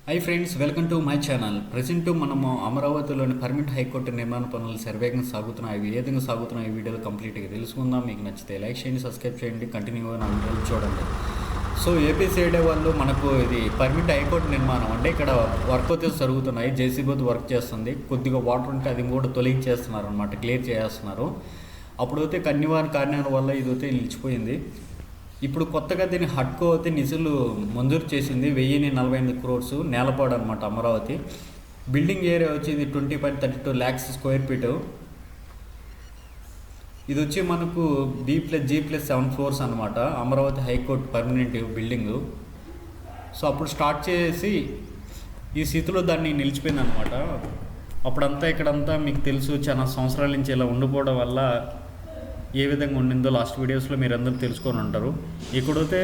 Hi friends, welcome to my channel. Present మనము అమరావతిలోని permit high court నిర్మాణ పనులు సర్వేగంగా సాగుతున్నాయి. అవి ఏ విధంగా సాగుతున్నాయి ఈ వీడియోలో కంప్లీట్గా తెలుసుకుందాం. మీకు నచ్చితే లైక్ చేయండి, సబ్స్క్రైబ్ చేయండి, కంటిన్యూగా నా వీడియోలు చూడండి. సో ఏపీసీఐడే వాళ్ళు మనకు ఇది పర్మిట్ హైకోర్టు నిర్మాణం అంటే ఇక్కడ వర్క్ అయితే జరుగుతున్నాయి. జేసీబీ వర్క్ చేస్తుంది. కొద్దిగా వాటర్ ఉంటే అది కూడా తొలగించేస్తున్నారు అనమాట, క్లియర్ చేస్తున్నారు. అప్పుడైతే కన్నివారి కారణాల వల్ల ఇదైతే నిలిచిపోయింది. ఇప్పుడు కొత్తగా దీన్ని హట్కో అయితే నిధులు మంజూరు చేసింది. 1048 crores నేలపాడు అనమాట అమరావతి. బిల్డింగ్ ఏరియా వచ్చి ఇది 20.32 lakhs స్క్వేర్ ఫీటు. ఇది వచ్చి మనకు B+G+7 floors అనమాట. Amaravati high court permanent building. So అప్పుడు స్టార్ట్ చేసి ఈ స్థితిలో దాన్ని నిలిచిపోయింది అనమాట. అప్పుడంతా ఇక్కడంతా మీకు తెలుసు చాలా సంవత్సరాల నుంచి ఇలా ఉండిపోవడం వల్ల ఏ విధంగా ఉండిందో లాస్ట్ వీడియోస్లో మీరు అందరూ తెలుసుకొని ఉంటారు. ఇక్కడైతే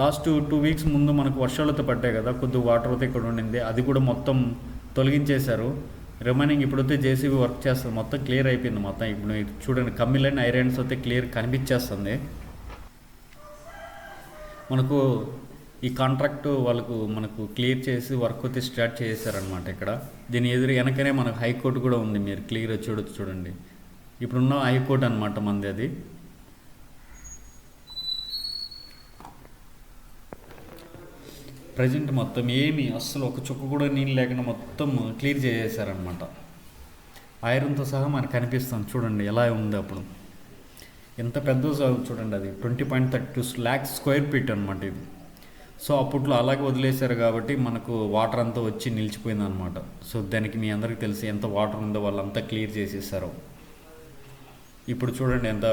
లాస్ట్ 2 weeks ముందు మనకు వర్షాలతో పడ్డాయి కదా, కొద్ది వాటర్ అయితే ఇక్కడ ఉండింది. అది కూడా మొత్తం తొలగించేశారు. రిమైనింగ్ ఇప్పుడైతే జేసీబీ వర్క్ చేస్తుంది. మొత్తం క్లియర్ అయిపోయింది. మొత్తం ఇప్పుడు చూడండి, కమ్మిలైన ఐరన్స్ అయితే క్లియర్ కనిపించేస్తుంది. మనకు ఈ కాంట్రాక్ట్ వాళ్ళకు మనకు క్లియర్ చేసి వర్క్ అయితే స్టార్ట్ చేశారనమాట. ఇక్కడ దీని ఎదురు వెనకనే మనకు హైకోర్టు కూడా ఉంది. మీరు క్లియర్గా చూడండి. ఇప్పుడున్న హైకోర్టు అనమాట మంది. అది ప్రజెంట్ మొత్తం ఏమి అస్సలు ఒక చుక్క కూడా నీళ్ళు లేకుండా మొత్తం క్లియర్ చేసేసారనమాట. ఐరన్తో సహా మనకు కనిపిస్తుంది. చూడండి ఎలా ఉంది. అప్పుడు ఎంత పెద్ద చూడండి, అది 20.32 lakhs స్క్వేర్ ఫీట్ అనమాట ఇది. సో అప్పట్లో అలాగే వదిలేశారు కాబట్టి మనకు వాటర్ అంతా వచ్చి నిలిచిపోయింది అనమాట. సో దానికి మీ అందరికీ తెలిసి ఎంత వాటర్ ఉందో వాళ్ళంతా క్లియర్ చేసేసారు. ఇప్పుడు చూడండి ఎంత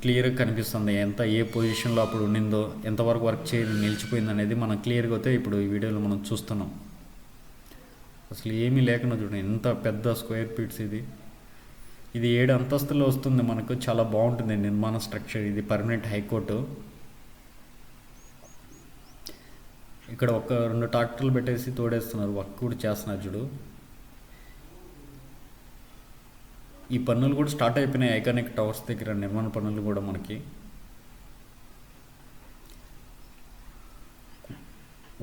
క్లియర్గా కనిపిస్తుంది, ఎంత ఏ పొజిషన్లో అప్పుడు ఉండిందో, ఎంతవరకు వర్క్ నిలిచిపోయింది అనేది మనం క్లియర్గా అయితే ఇప్పుడు ఈ వీడియోలో మనం చూస్తున్నాం. అసలు ఏమీ లేకుండా చూడండి ఎంత పెద్ద స్క్వేర్ ఫీట్స్ ఇది. ఇది 7 అంతస్తుల్లో వస్తుంది మనకు. చాలా బాగుంటుంది నిర్మాణ స్ట్రక్చర్. ఇది పర్మనెంట్ హైకోర్టు. ఇక్కడ ఒక 2 ట్రాక్టర్లు పెట్టేసి తోడేస్తున్నారు, వర్క్ కూడా చేస్తున్నారు చూడు. ఈ పనులు కూడా స్టార్ట్ అయిపోయినాయి. ఐకానిక్ టవర్స్ దగ్గర నిర్మాణ పనులు కూడా మనకి.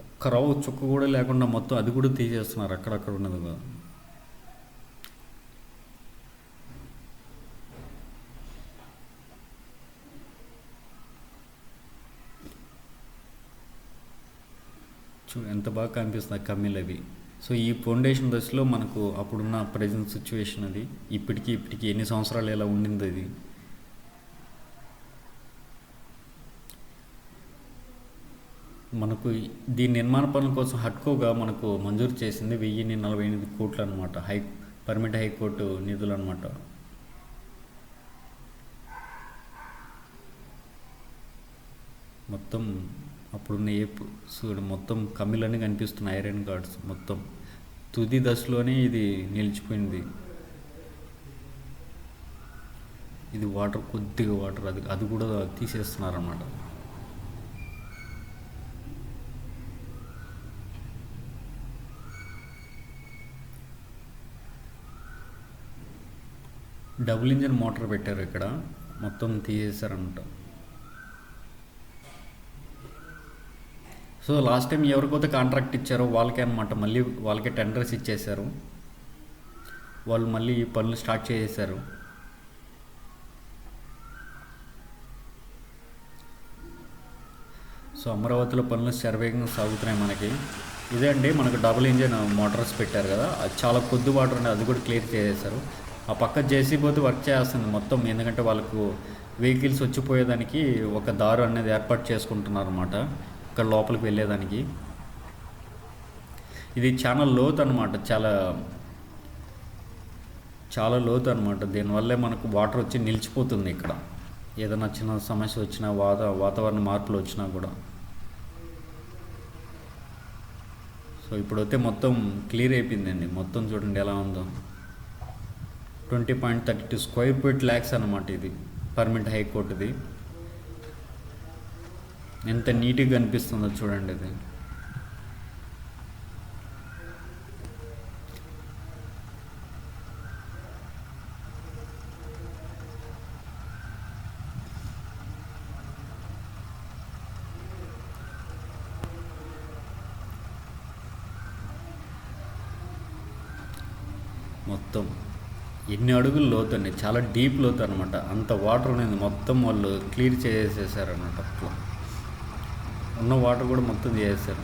ఒక్క రావు చుక్క కూడా లేకుండా మొత్తం అది కూడా తీసేస్తున్నారు అక్కడక్కడ ఉన్నది కదా. ఎంత బాగా కనిపిస్తుంది కమ్మిలు అవి. సో ఈ ఫౌండేషన్ దశలో మనకు అప్పుడున్న ప్రజెంట్ సిచ్యువేషన్ అది. ఇప్పటికీ ఎన్ని సంవత్సరాలు ఎలా ఉండింది అది. మనకు దీని నిర్మాణ పనుల కోసం హట్కోగా మనకు మంజూరు చేసింది 1048 crores అనమాట. పర్మనెంట్ హైకోర్టు నిధులు అనమాట. మొత్తం అప్పుడున్న మొత్తం కమ్మిలన్నీ కనిపిస్తున్నాయి. ఐరన్ గార్డ్స్ మొత్తం తుది దశలోనే ఇది నిలిచిపోయింది. ఇది వాటర్, కొద్దిగా వాటర్ అది కూడా తీసేస్తున్నారు అన్నమాట. డబుల్ ఇంజిన్ మోటార్ పెట్టారు ఇక్కడ, మొత్తం తీసేశారన్నమాట. సో లాస్ట్ టైం ఎవరికైతే కాంట్రాక్ట్ ఇచ్చారో వాళ్ళకే అనమాట, మళ్ళీ వాళ్ళకే టెండర్స్ ఇచ్చేశారు. వాళ్ళు మళ్ళీ ఈ పనులు స్టార్ట్ చేసేసారు. సో అమరావతిలో పనులు శరవేగంగా సాగుతున్నాయి మనకి. ఇదే అండి మనకు డబుల్ ఇంజిన్ మోటార్స్ పెట్టారు కదా, అది చాలా కొద్ది వాటర్ ఉంది, అది కూడా క్లియర్ చేసేసారు. ఆ పక్క జేసీబీ వర్క్ చేస్తుంది మొత్తం. ఎందుకంటే వాళ్ళకు వెహికల్స్ వచ్చిపోయేదానికి ఒక దారు అనేది ఏర్పాటు చేసుకుంటున్నారు అన్నమాట, ఇక్కడ లోపలికి వెళ్ళేదానికి. ఇది చాలా లోతు అనమాట, చాలా లోతు అనమాట. దీనివల్లే మనకు వాటర్ వచ్చి నిలిచిపోతుంది ఇక్కడ. ఏదైనా చిన్న సమస్య వచ్చినా, వాతావరణ మార్పులు వచ్చినా కూడా. సో ఇప్పుడైతే మొత్తం క్లియర్ అయిపోయిందండి. మొత్తం చూడండి ఎలా ఉందో. 20.32 స్క్వేర్ ఫీట్ ల్యాక్స్ అనమాట ఇది పర్మనెంట్ హైకోర్టుది. ఎంత నీట్గా అనిపిస్తుందో చూడండి ఇది. మొత్తం ఎన్ని అడుగులు లోతు అండి, చాలా డీప్ లోతు అనమాట. అంత వాటర్ అనేది మొత్తం వాళ్ళు క్లియర్ చేసేసారనమాట. అట్లా ఉన్న వాటర్ కూడా మొత్తం చేసేసారు.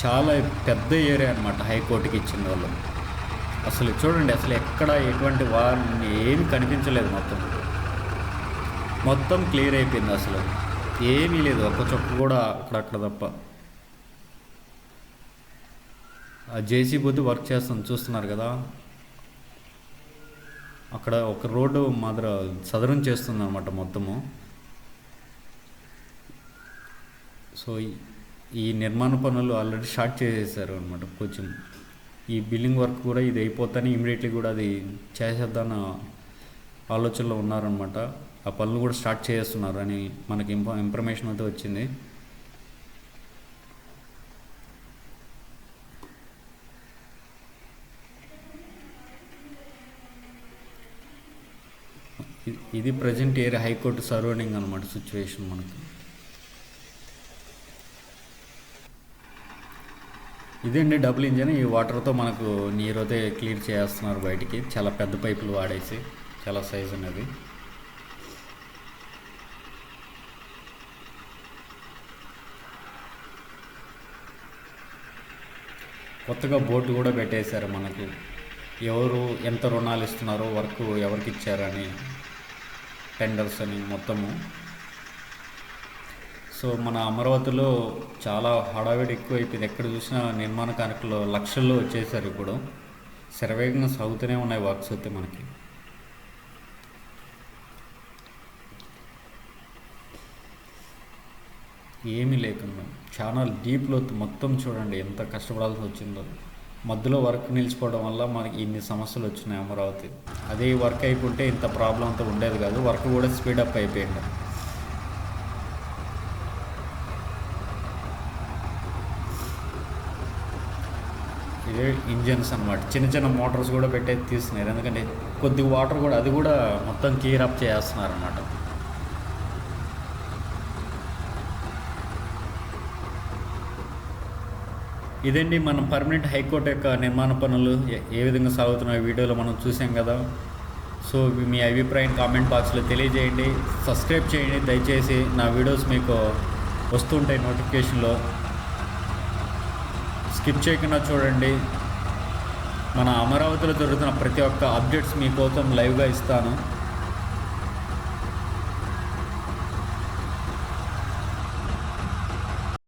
చాలా పెద్ద ఏరియా అనమాట హైకోర్టుకి ఇచ్చిన వాళ్ళు. అసలు చూడండి, అసలు ఎక్కడ ఎటువంటి ఏమి కనిపించలేదు. మొత్తం క్లియర్ అయిపోయింది. అసలు ఏమీ లేదు, ఒక్క చొక్క కూడా అక్కడక్కడ తప్ప. ఆ జేసీబీ వర్క్ చేస్తుంది చూస్తున్నారు కదా, అక్కడ ఒక రోడ్డు మాత్ర సదరం చేస్తుంది అనమాట మొత్తము. సో ఈ నిర్మాణ పనులు ఆల్రెడీ స్టార్ట్ చేసేసారు అనమాట. కొంచెం ఈ బిల్డింగ్ వర్క్ కూడా ఇది అయిపోతానే ఇమీడియట్లీ కూడా అది చేసేద్దాన ఆలోచనలో ఉన్నారనమాట. ఆ పనులు కూడా స్టార్ట్ చేస్తున్నారు అని మనకి ఇన్ఫర్మేషన్ అయితే వచ్చింది. ఇది ప్రజెంట్ ఏరియా హైకోర్టు సరౌండింగ్ అనమాట సిచ్యువేషన్ మనకి. ఇదండి డబుల్ ఇంజన్. ఈ వాటర్తో మనకు నీరు అయితే క్లియర్ చేస్తున్నారు బయటికి. చాలా పెద్ద పైపులు వాడేసి, చాలా సైజు ఉన్నది. కొత్తగా బోర్డు కూడా పెట్టేశారు మనకి, ఎవరు ఎంత రుణాలు ఇస్తున్నారో, వర్క్ ఎవరికి ఇచ్చారని, టెండర్స్ అని మొత్తము. సో మన అమరావతిలో చాలా హడావిడి ఎక్కువైపోయింది. ఎక్కడ చూసినా నిర్మాణ కార్మికులు లక్షల్లో వచ్చేసారు. ఇప్పుడు శరవేగంగా సాగుతూనే ఉన్నాయి వర్క్స్ అయితే మనకి. ఏమీ లేకుండా చాలా డీప్ లోతు మొత్తం. చూడండి ఎంత కష్టపడాల్సి వచ్చిందో. మధ్యలో వర్క్ నిలిచిపోవడం వల్ల మనకి ఇన్ని సమస్యలు వచ్చినాయి అమరావతి. అదే వర్క్ అయిపోతే ఇంత ప్రాబ్లం అంతా ఉండేది కాదు. వర్క్ కూడా స్పీడప్ అయిపోయింది. ఇదే ఇంజన్స్ అనమాట. చిన్న చిన్న మోటార్స్ కూడా పెట్టేది తీస్తున్నారు. ఎందుకంటే కొద్ది వాటర్ కూడా అది కూడా మొత్తం క్లియర్ అప్ చేస్తున్నారు అన్నమాట. ఇదండి మనం పర్మనెంట్ హైకోర్టు యొక్క నిర్మాణ పనులు ఏ విధంగా సాగుతున్నాయో వీడియోలో మనం చూసాం కదా. సో మీ అభిప్రాయం కామెంట్ బాక్స్లో తెలియజేయండి. సబ్స్క్రైబ్ చేయండి దయచేసి. నా వీడియోస్ మీకు వస్తుంటాయి నోటిఫికేషన్లో. స్కిప్ చేయకుండా చూడండి. మన అమరావతిలో జరుగుతున్న ప్రతి ఒక్క అప్డేట్స్ మీకోసం లైవ్గా ఇస్తాను.